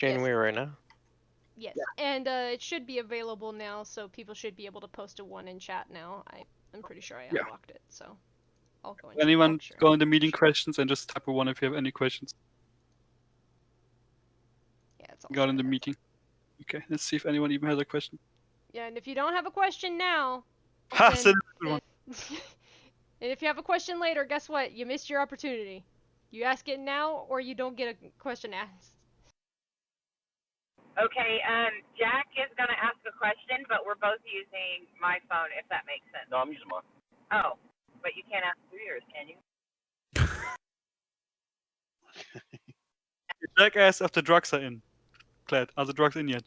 January right now? Yes, and it should be available now, so people should be able to post a one in chat now. I'm pretty sure I unlocked it, so I'll go and check. Anyone Sure. go in the meeting questions and just type a 1 if you have any questions. Yeah, it's all Got in set. the meeting. Okay, let's see if anyone even has a question. Yeah, and if you don't have a question now, Ha! then, Said everyone. and if you have a question later, guess what? You missed your opportunity. You ask it now, or you don't get a question asked. Okay, Jack is going to ask a question, but we're both using my phone, if that makes sense. No, I'm using mine. Oh, but you can't ask through yours, can you? Jack asked if the drugs are in. Glad. Are the drugs in yet?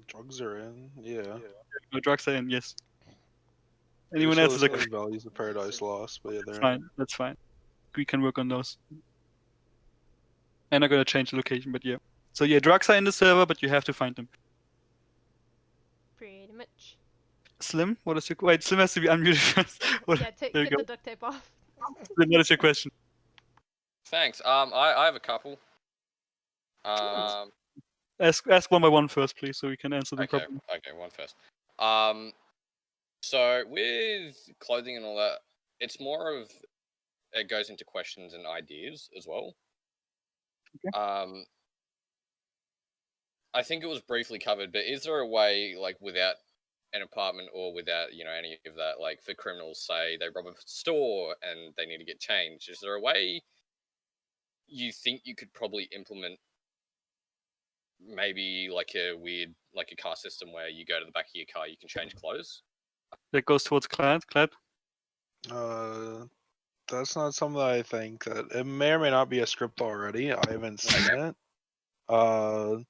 Drugs are in, yeah. The drugs are in, yes. Anyone else has a question? Values of Paradise Lost, but yeah, they're Fine, in. that's fine. We can work on those. I'm not gonna change the location, but yeah. So yeah, drugs are in the server, but you have to find them. Pretty much. Slim, what is your... Wait, Slim has to be unmuted first. Yeah, get the duct tape off. Slim, what is your question? Thanks. I have a couple. Ask one by one first, please, so we can answer them Okay, properly. okay, one first. So with clothing and all that, it's more of it goes into questions and ideas as well. Okay. I think it was briefly covered, but is there a way, like, without an apartment or without, you know, any of that, like, for criminals, say they rob a store and they need to get changed, is there a way you think you could probably implement maybe like a weird, like a car system where you go to the back of your car, you can change clothes? That goes towards Glad. That's not something that I think that it may or may not be a script already. I haven't seen it.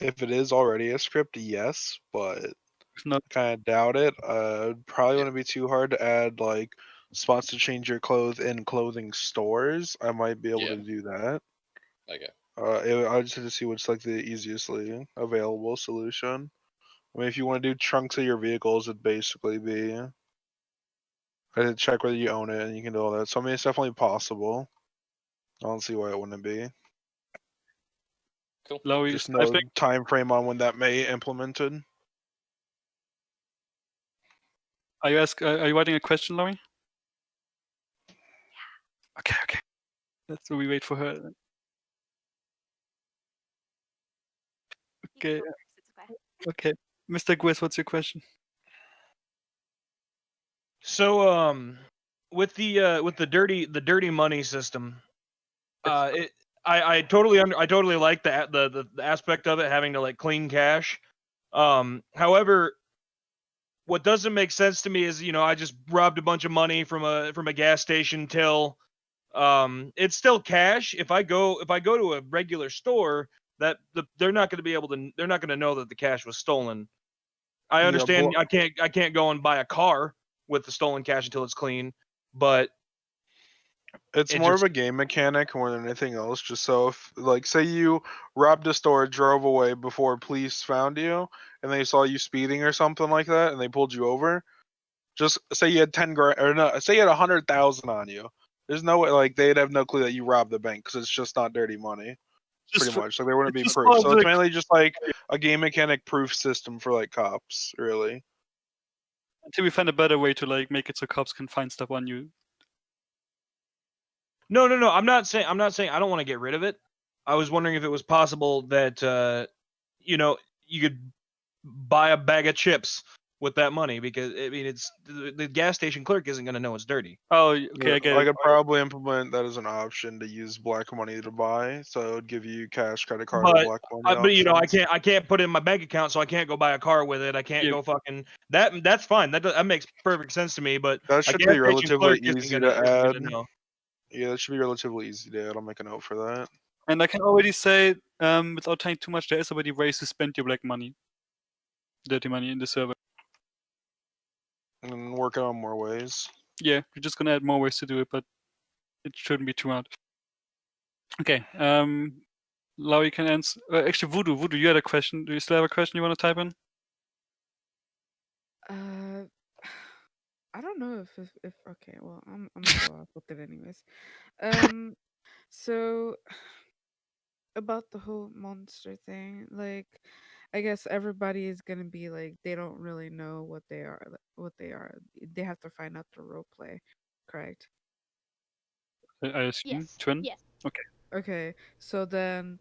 If it is already a script, yes, but No. kind of doubt it. Probably wouldn't be too hard to add like spots to change your clothes in clothing stores. I might be able to do that. Okay. I just have to see what's like the easiestly available solution. I mean, if you want to do trunks of your vehicles, it'd basically be. I had to check whether you own it and you can do all that. So I mean, it's definitely possible. I don't see why it wouldn't be. Cool. Just no time frame on when that may be implemented. Are you writing a question, Laurie? Yeah. Okay. That's so we wait for her. Okay. Okay. Mr. Gwiz, what's your question? So with the dirty money system, I totally like the aspect of it having to like clean cash. However, what doesn't make sense to me is, you know, I just robbed a bunch of money from a gas station till it's still cash. If I go to a regular store, they're not going to know that the cash was stolen. I understand I can't go and buy a car with the stolen cash until it's clean, but it's more of a game mechanic more than anything else. Just so if, like, say you robbed a store, drove away before police found you, and they saw you speeding or something like that, and they pulled you over. Just say you had 10 grand, or no, say you had 100,000 on you. There's no way, like, they'd have no clue that you robbed the bank because it's just not dirty money. Pretty much, like there wouldn't be proof. So it's mainly just like a game mechanic proof system for like cops, really. Until we find a better way to like make it so cops can find stuff on you. No. I'm not saying I don't want to get rid of it. I was wondering if it was possible that you know, you could buy a bag of chips with that money, because I mean it's the gas station clerk isn't going to know it's dirty. Oh, okay, yeah, I get it. I could probably implement that as an option to use black money to buy, so it would give you cash, credit card, or black money. But you know, I can't put it in my bank account, so I can't go buy a car with it. I can't go fucking that's fine. That makes perfect sense to me. But that should be relatively easy to add. Yeah, that should be relatively easy to add. I'll make a note for that. And I can already say, without telling too much, there is already ways to spend your black money, dirty money in the server. And working on more ways. Yeah, we're just gonna add more ways to do it, but it shouldn't be too hard. Okay, Laurie can answer. Actually, Voodoo, you had a question. Do you still have a question you want to type in? I don't know if okay. Well, I'm gonna go off with it anyways. So about the whole monster thing, like, I guess everybody is gonna be like they don't really know what they are. What they are, they have to find out the role play, correct? I assume Yes. twin. Yes. Okay. Okay, so then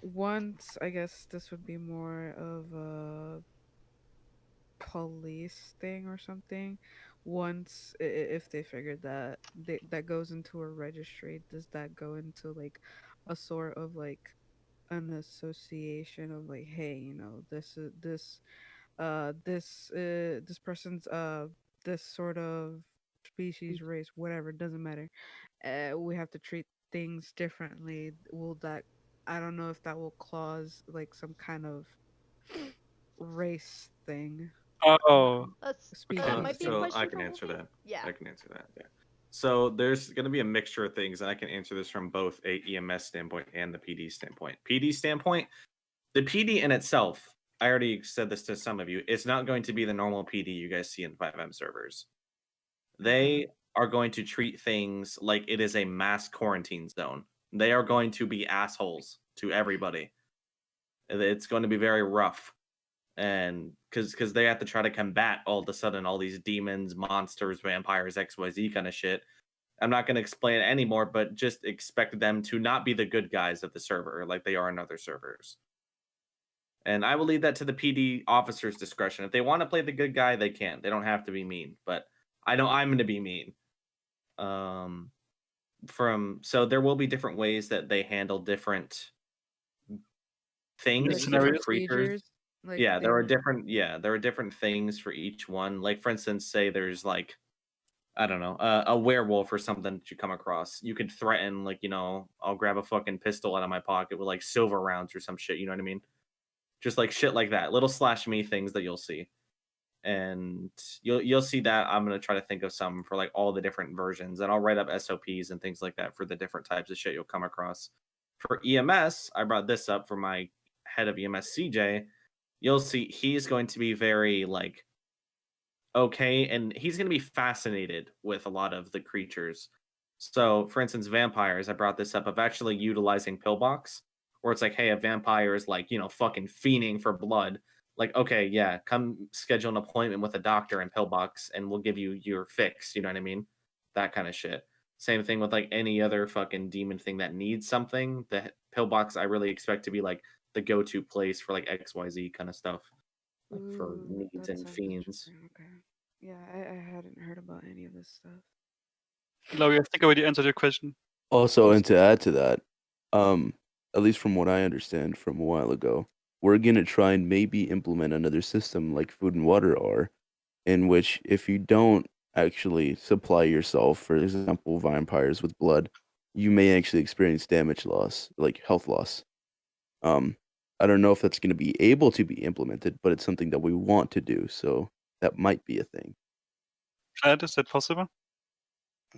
once I guess this would be more of a police thing or something. Once if they figured that that goes into a registry, does that go into like a sort of like an association of like, hey, you know, this is this person's this sort of species, race, whatever, doesn't matter. We have to treat things differently. Will that, I don't know if that will cause like some kind of race thing, Oh, That okay. might be a So I question can for answer Wolfie. that. Yeah. I can answer that. Yeah. So there's going to be a mixture of things, and I can answer this from both a EMS standpoint and the PD standpoint. PD standpoint, the PD in itself, I already said this to some of you, it's not going to be the normal PD you guys see in FiveM servers. They are going to treat things like it is a mass quarantine zone. They are going to be assholes to everybody. It's going to be very rough, and because they have to try to combat all of a sudden all these demons, monsters, vampires, XYZ kind of shit. I'm not going to explain it anymore, but just expect them to not be the good guys of the server like they are in other servers. And I will leave that to the PD officer's discretion. If they want to play the good guy, they can. They don't have to be mean, but I know I'm going to be mean. So there will be different ways that they handle different things, like Scenarios? different creatures. procedures, like Yeah, there are things. different things for each one. Like for instance, say there's like, I don't know, a werewolf or something that you come across. You could threaten, like, you know, I'll grab a fucking pistol out of my pocket with like silver rounds or some shit. You know what I mean? Just like shit like that, little slash me things that you'll see, and you'll see that. I'm gonna try to think of some for like all the different versions, and I'll write up SOPs and things like that for the different types of shit you'll come across. For EMS, I brought this up for my head of EMS, CJ. You'll see he's going to be very like okay, and he's going to be fascinated with a lot of the creatures. So, for instance, vampires, I brought this up of actually utilizing pillbox, where it's like, hey, a vampire is like, you know, fucking fiending for blood. Like, okay, yeah, come schedule an appointment with a doctor in pillbox and we'll give you your fix. You know what I mean? That kind of shit. Same thing with like any other fucking demon thing that needs something. The pillbox, I really expect to be like the go to place for like XYZ kind of stuff, like for Ooh, needs that and sounds fiends. interesting. Okay. Yeah, I hadn't heard about any of this stuff. Larry, I think I already answered your question. Also, and to add to that, at least from what I understand from a while ago, we're gonna try and maybe implement another system like food and water are, in which if you don't actually supply yourself, for example, vampires with blood, you may actually experience damage loss, like health loss. Um, I don't know if that's gonna be able to be implemented, but it's something that we want to do, so that might be a thing. Chad, is that possible?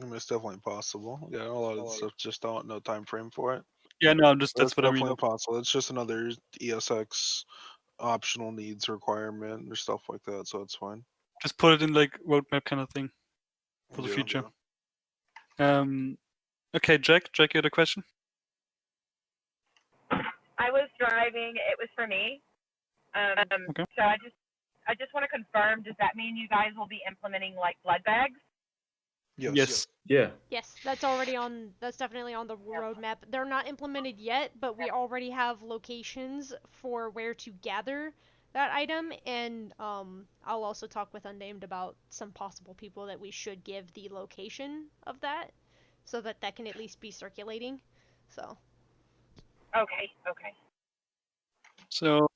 I mean, it's definitely possible. Yeah, a lot of the stuff just don't no time frame for it. Yeah, no, that's That's what I definitely mean. possible. It's just another ESX optional needs requirement or stuff like that, so it's fine. Just put it in like roadmap kind of thing for the Yeah. future. Okay, Jack, you had a question? I was driving. It was for me. Okay. So I just want to confirm. Does that mean you guys will be implementing like blood bags? Yes. Yeah. Yes, that's already on. That's definitely on the roadmap. They're not implemented yet, but we already have locations for where to gather that item, and I'll also talk with Unnamed about some possible people that we should give the location of that, so that that can at least be circulating. So. Okay. Okay. So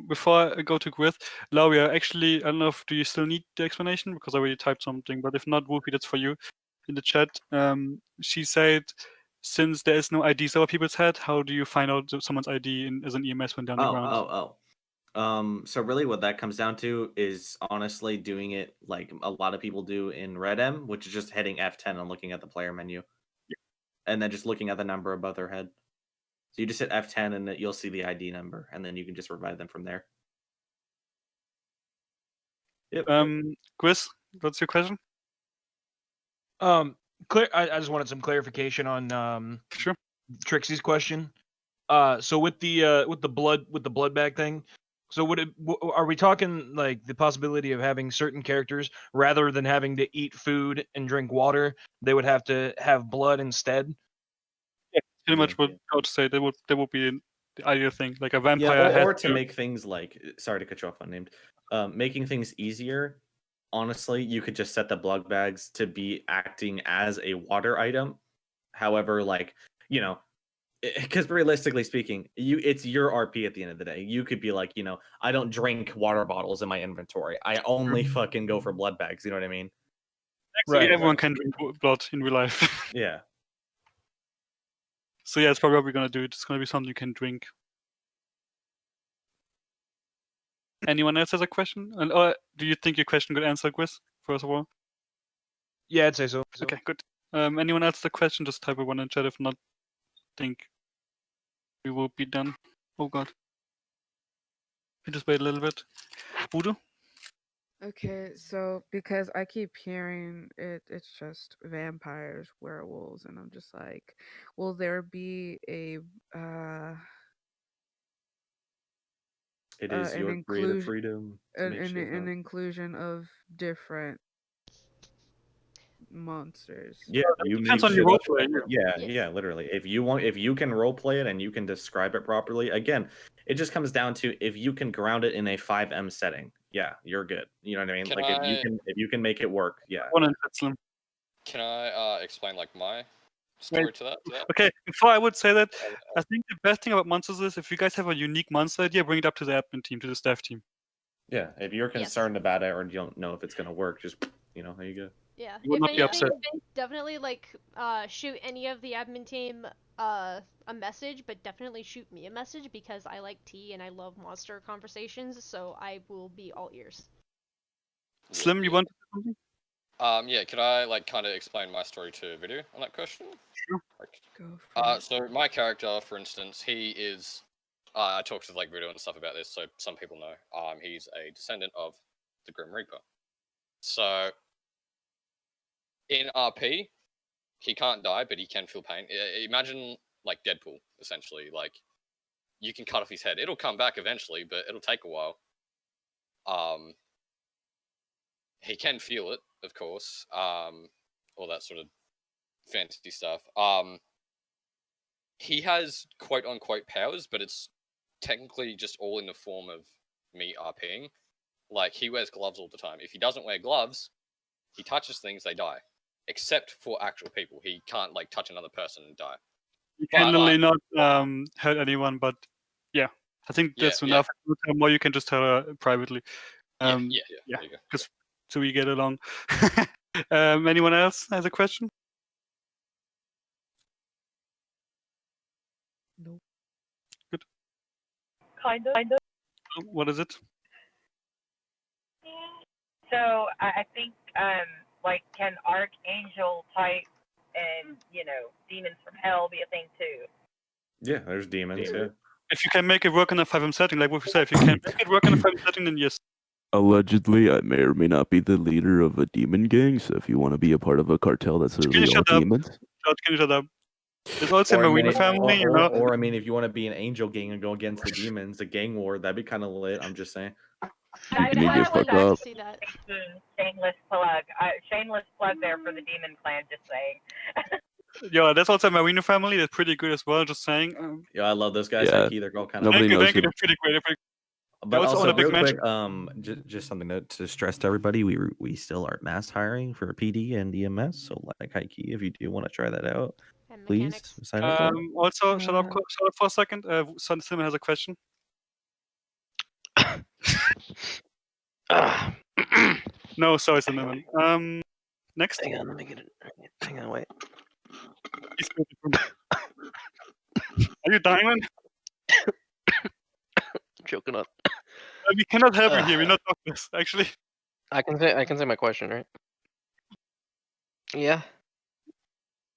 before I go to Gwith, Lauria, actually, I don't know if do you still need the explanation because I already typed something, but if not, Whoopi, that's for you in the chat. She said, since there is no IDs over people's head, how do you find out someone's ID as an EMS when down the ground? So really what that comes down to is honestly doing it like a lot of people do in RedM, which is just hitting F10 and looking at the player menu. Yeah. And then just looking at the number above their head. So you just hit F10 and you'll see the ID number, and then you can just revive them from there. Yep. Gwith, what's your question? I just wanted some clarification on Sure. Trixie's question. So with the blood bag thing, so are we talking like the possibility of having certain characters rather than having to eat food and drink water, they would have to have blood instead? Yeah, pretty much what Yeah. I would say. That would be the ideal thing. Like a vampire Yeah, has or to make things like, sorry to cut you off, unnamed, making things easier. Honestly, you could just set the blood bags to be acting as a water item. However, like, you know, because realistically speaking, it's your RP at the end of the day. You could be like, I don't drink water bottles in my inventory. I only fucking go for blood bags. You know what I mean? actually Right. everyone can drink blood in real life. Yeah. So yeah, it's probably what we're gonna do. It's gonna be something you can drink. Anyone else has a question? And do you think your question got answered, Chris? First of all. Yeah, I'd say so. Okay, good. Anyone else has a question? Just type one in chat. If not, think we will be done. Oh god. We just wait a little bit. Udo? Okay, so because I keep hearing it's just vampires, werewolves, and I'm just like, will there be It is an your creative inclusion freedom to an, make an, shit an up. inclusion of different monsters? Yeah, you depends make on your shit up. roleplay. Yeah, Yes. yeah, literally. If you can roleplay it and you can describe it properly, again, it just comes down to if you can ground it in a FiveM setting. Yeah, you're good. You know what I mean? Can Like if you can make it work, yeah. One in chat, Slim. Can I explain like my story to that? Okay, before I would say that, I think the best thing about monsters is if you guys have a unique monster idea, bring it up to the admin team, to the staff team. Yeah, if you're Yes. concerned about it or you don't know if it's gonna work, just there you go. Yeah. You would If not be anything, upset. definitely shoot any of the admin team a message, but definitely shoot me a message because I like tea and I love monster conversations, so I will be all ears. Slim, you want to say something? Yeah, could I like kind of explain my story to video on that question? Sure. Go for it. So my character, for instance, he is. I talked to like video and stuff about this, so some people know. He's a descendant of the Grim Reaper. So in RP, he can't die, but he can feel pain. Imagine like Deadpool, essentially. Like you can cut off his head; it'll come back eventually, but it'll take a while. He can feel it, of course. All that sort of fantasy stuff. He has quote unquote powers, but it's technically just all in the form of me RPing. Like he wears gloves all the time. If he doesn't wear gloves, he touches things, they die. Except for actual people. He can't like touch another person and die. You can literally not hurt anyone, but yeah. I think that's enough. More you can just tell her privately. Yeah. Yeah, There you go. just so we get along. Anyone else has a question? No. Good. Kind of. What is it? So I think like can archangel type and demons from hell be a thing too? Yeah, there's demons. Yeah. If you can make it work in a FiveM setting, like what we said, if you can make it work in a FiveM setting, then yes. Allegedly, I may or may not be the leader of a demon gang, so if you want to be a part of a cartel that's literally all demons. Can you shut up? There's also a Marina family, or I mean, if you want to be an angel gang and go against the demons, a gang war, that'd be kind of lit. I'm just saying. I would need to love fuck up. to see that. Shameless plug. Shameless plug there for the demon clan. Just saying. Yeah, that's also a Marina family. That's pretty good as well. Just saying. Yeah, I love those guys. Yeah. Like, they're all kind Nobody of. knows Thank you. who- They're pretty great. But also also, on a big real quick, just something to stress to everybody: we still are mass hiring for PD and EMS. So, like, high key, if you do want to try that out, And please mechanics. sign up. For it. Also, shut up for a second. Simon has a question. No, sorry, Cinnamon. Next. Hang on, let me get it. Hang on, wait. Are you Diamond? Choking up. We cannot help you here. We're not doctors, actually. I can say my question, right? Yeah.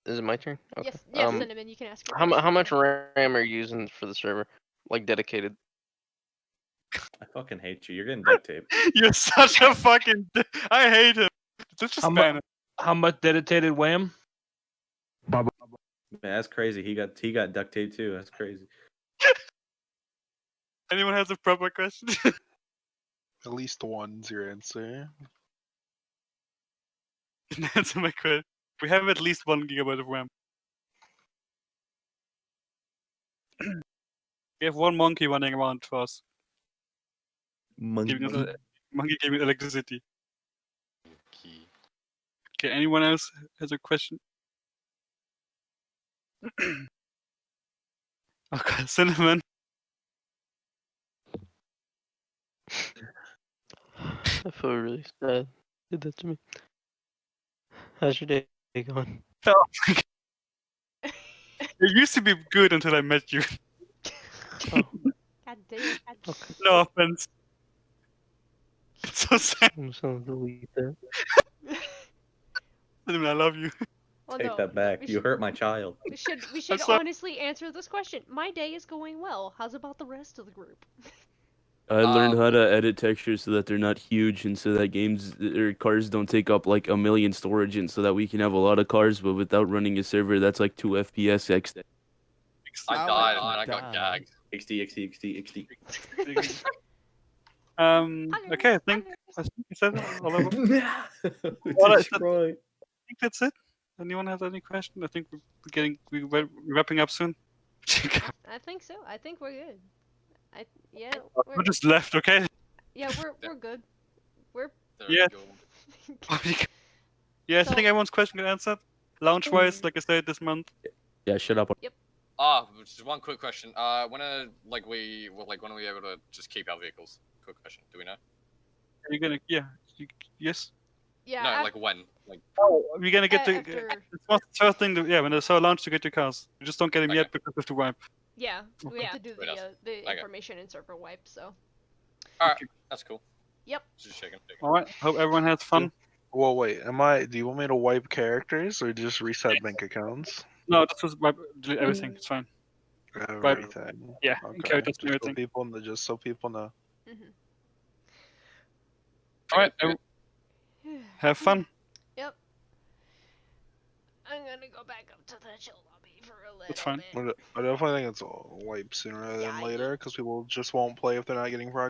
Is it my turn? Okay. Yes, Cinnamon, you can ask. How much RAM are you using for the server? Like dedicated? I fucking hate you. You're getting duct tape. You're such a fucking. I hate him. Just ban him. How much dedicated wham? Man, that's crazy. He got duct tape too. That's crazy. Anyone has a proper question? At least one's your answer. Answer my question. We have at least 1 gigabyte of RAM. We have one monkey running around for us. Giving us monkey giving electricity. Key. Okay, anyone else has a question? Okay, Cinnamon. I feel really sad. Did that to me. How's your day going? Oh my God. It used to be good until I met you. Oh, God damn. okay. No offense. It's so sad. I'm just gonna delete that. Cinnamon, I love you. Well, Take no, that no, back. we You should, hurt my child. we should sorry. honestly answer this question. My day is going well. How's about the rest of the group? I learned how to edit textures so that they're not huge, and so that games or cars don't take up like 1 million storage, and so that we can have a lot of cars, but without running a server that's like 2 FPS x. I How died did and then you I got die? gagged. XD. Okay, I think you said all of them. Well, I think that's it. Anyone has any question? I think we're wrapping up soon. I think so. I think we're good. Yeah, We're just left, okay? we're good. We're There Yeah. we go. Yeah, I So- think everyone's question got answered. Launch-wise, like I said, this month. Yeah, shut up. Just one quick question. When are we able to just keep our vehicles? Quick question. Do we know? Are you gonna? Yeah. Yes. yeah. No, like when? Like Oh, we're gonna get to. after, It's not the first thing. Yeah, when there's a launch to get your cars. We just don't get them Okay. yet because we have to wipe. yeah, we have to do Fair enough. the Okay. information and server wipe. So. Alright, that's cool. Yep. Just checking. All right. Hope everyone has fun. Well, wait. Do you want me to wipe characters or just reset bank accounts? No, this was wipe delete everything. It's fine. Everything. Yeah. Okay. Characters and Just so everything. people know. Just so people know. Mhm. All right. Have fun. Yep. I'm gonna go back up to the chill lobby for a little It's fine. bit. I definitely think it's a wipe sooner rather Yeah, than later because people just won't play if they're not getting progress.